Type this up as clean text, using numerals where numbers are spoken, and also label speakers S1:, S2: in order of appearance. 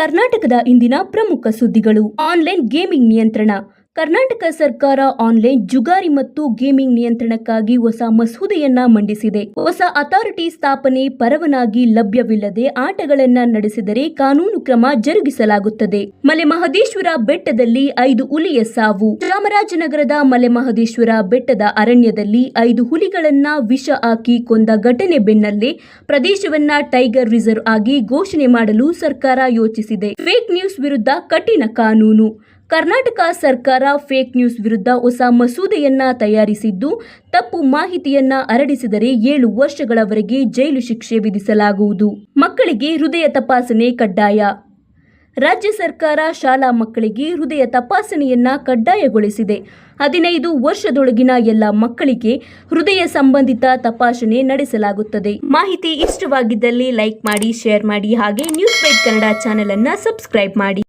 S1: ಕರ್ನಾಟಕದ ಇಂದಿನ ಪ್ರಮುಖ ಸುದ್ದಿಗಳು. ಆನ್ಲೈನ್ ಗೇಮಿಂಗ್ ನಿಯಂತ್ರಣ. ಕರ್ನಾಟಕ ಸರ್ಕಾರ ಆನ್ಲೈನ್ ಜುಗಾರಿ ಮತ್ತು ಗೇಮಿಂಗ್ ನಿಯಂತ್ರಣಕ್ಕಾಗಿ ಹೊಸ ಮಸೂದೆಯನ್ನ ಮಂಡಿಸಿದೆ. ಹೊಸ ಅಥಾರಿಟಿ ಸ್ಥಾಪನೆ ಪರವಾನಗಿ ಲಭ್ಯವಿಲ್ಲದೆ ಆಟಗಳನ್ನು ನಡೆಸಿದರೆ ಕಾನೂನು ಕ್ರಮ ಜರುಗಿಸಲಾಗುತ್ತದೆ. ಮಲೆಮಹದೇಶ್ವರ ಬೆಟ್ಟದಲ್ಲಿ 5 ಹುಲಿಯ ಸಾವು. ಚಾಮರಾಜನಗರದ ಮಲೆಮಹದೇಶ್ವರ ಬೆಟ್ಟದ ಅರಣ್ಯದಲ್ಲಿ 5 ಹುಲಿಗಳನ್ನ ವಿಷ ಹಾಕಿ ಕೊಂದ ಘಟನೆ ಬೆನ್ನಲ್ಲೇ ಪ್ರದೇಶವನ್ನ ಟೈಗರ್ ರಿಸರ್ವ್ ಆಗಿ ಘೋಷಣೆ ಮಾಡಲು ಸರ್ಕಾರ ಯೋಚಿಸಿದೆ. ಫೇಕ್ ನ್ಯೂಸ್ ವಿರುದ್ಧ ಕಠಿಣ ಕಾನೂನು. ಕರ್ನಾಟಕ ಸರ್ಕಾರ ಫೇಕ್ ನ್ಯೂಸ್ ವಿರುದ್ಧ ಹೊಸ ಮಸೂದೆಯನ್ನ ತಯಾರಿಸಿದ್ದು, ತಪ್ಪು ಮಾಹಿತಿಯನ್ನ ಹರಡಿಸಿದರೆ 7 ವರ್ಷಗಳವರೆಗೆ ಜೈಲು ಶಿಕ್ಷೆ ವಿಧಿಸಲಾಗುವುದು. ಮಕ್ಕಳಿಗೆ ಹೃದಯ ತಪಾಸಣೆ ಕಡ್ಡಾಯ. ರಾಜ್ಯ ಸರ್ಕಾರ ಶಾಲಾ ಮಕ್ಕಳಿಗೆ ಹೃದಯ ತಪಾಸಣೆಯನ್ನ ಕಡ್ಡಾಯಗೊಳಿಸಿದೆ. 15 ವರ್ಷದೊಳಗಿನ ಎಲ್ಲ ಮಕ್ಕಳಿಗೆ ಹೃದಯ ಸಂಬಂಧಿತ ತಪಾಸಣೆ ನಡೆಸಲಾಗುತ್ತದೆ. ಮಾಹಿತಿ ಇಷ್ಟವಾಗಿದ್ದಲ್ಲಿ ಲೈಕ್ ಮಾಡಿ, ಶೇರ್ ಮಾಡಿ, ಹಾಗೆ ನ್ಯೂಸ್ ಬೈಟ್ ಕನ್ನಡ ಚಾನೆಲ್ ಅನ್ನ ಸಬ್ಸ್ಕ್ರೈಬ್ ಮಾಡಿ.